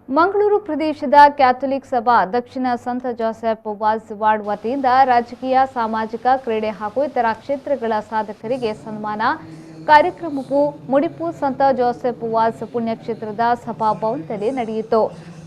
ಮಂಗಳೂರು ಪ್ರದೇಶದ ಕ್ಯಾಥೋಲಿಕ್ ಸಭಾ ದಕ್ಷಿಣ ಸಂತ ಜೋಸೆಫ್ ವಾಜ್ ವತಿಯಿಂದ ರಾಜಕೀಯ, ಸಾಮಾಜಿಕ, ಕ್ರೀಡೆ ಹಾಗೂ ಇತರ ಕ್ಷೇತ್ರಗಳ ಸಾಧಕರಿಗೆ ಸನ್ಮಾನ ಕಾರ್ಯಕ್ರಮವು ಮುಡಿಪು ಸಂತ ಜೋಸೆಫ್ ವಾಜ್ ಪುಣ್ಯಕ್ಷೇತ್ರದ ಸಭಾಭವನದಲ್ಲಿ ನಡೆಯಿತು.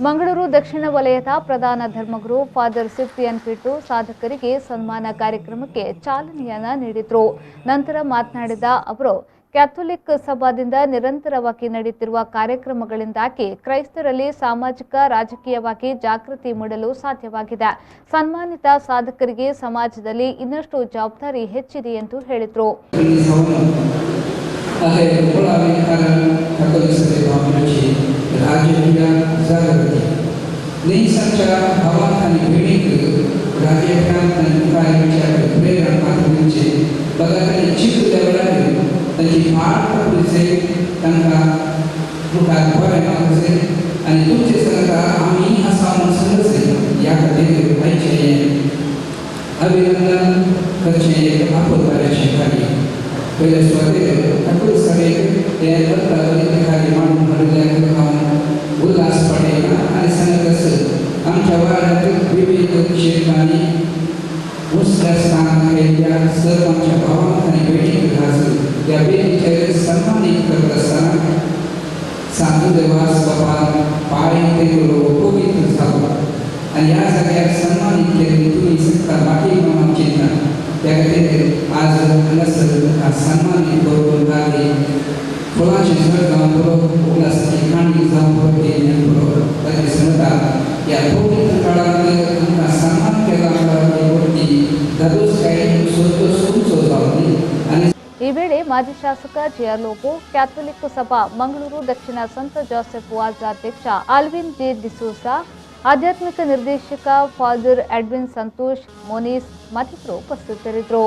ಮಂಗಳೂರು ದಕ್ಷಿಣ ವಲಯದ ಪ್ರಧಾನ ಧರ್ಮಗುರು ಫಾದರ್ ಸಿಪ್ರಿಯನ್ ಪಿಟ್ಟು ಸಾಧಕರಿಗೆ ಸನ್ಮಾನ ಕಾರ್ಯಕ್ರಮಕ್ಕೆ ಚಾಲನೆಯನ್ನ ನೀಡಿದರು. ನಂತರ ಮಾತನಾಡಿದ ಅವರು, ಕ್ಯಾಥೋಲಿಕ್ ಸಭಾದಿಂದ ನಿರಂತರವಾಗಿ ನಡೆಯುತ್ತಿರುವ ಕಾರ್ಯಕ್ರಮಗಳಿಂದಾಗಿ ಕ್ರೈಸ್ತರಲ್ಲಿ ಸಾಮಾಜಿಕ, ರಾಜಕೀಯವಾಗಿ ಜಾಗೃತಿ ಮೂಡಲು ಸಾಧ್ಯವಾಗಿದೆ. ಸನ್ಮಾನಿತ ಸಾಧಕರಿಗೆ ಸಮಾಜದಲ್ಲಿ ಇನ್ನಷ್ಟು ಜವಾಬ್ದಾರಿ ಹೆಚ್ಚಿದೆ ಎಂದು ಹೇಳಿದರು. त्यांची फार पुढचे त्यांना मुखात बघायला आणि तुमचे सांगा आम्ही असा समजते या खातीर आयचे अभिनंदन करचे आपण कार्याची खाली पहिले स्वागत ठाकूर सगळे ते खाली मांडून भरल्या खाऊन उल्हास पडेल आणि सांगत असत आमच्या वाड्यातील विविध क्षेत्रांनी मुस्लिम या सर्व आमच्या भावांनी भेटी घालून या भेटीचे सन्मानित करत असताना साधू देवास बाबा पाय ते पवित्र झालो आणि या सगळ्या सन्मानित केले तुम्ही सत्ता बाकी मामा चिंता त्याकडे आज हा सन्मानित करून आले फुलाचे झाड जाऊन बरोबर उल्हासाची खांडी जाऊन बरोबर त्याचे समजा या पवित्र काळामध्ये त्यांना सन्मान केला ಈ ವೇಳೆ ಮಾಜಿ ಶಾಸಕ ಜಿಆರ್ ಲೋಬೋ, ಕ್ಯಾಥೋಲಿಕ್ ಸಭಾ ಮಂಗಳೂರು ದಕ್ಷಿಣ ಸಂತ ಜೋಸೆಫ್ ವಾಜ್ ಅಧ್ಯಕ್ಷ ಆಲ್ವಿನ್ ಜೆ ಡಿಸೋಸಾ, ಆಧ್ಯಾತ್ಮಿಕ ನಿರ್ದೇಶಕ ಫಾದರ್ ಎಡ್ವಿನ್ ಸಂತೋಷ್ ಮೋನಿಸ್ ಮತ್ತಿತರರು ಉಪಸ್ಥಿತರಿದ್ದರು.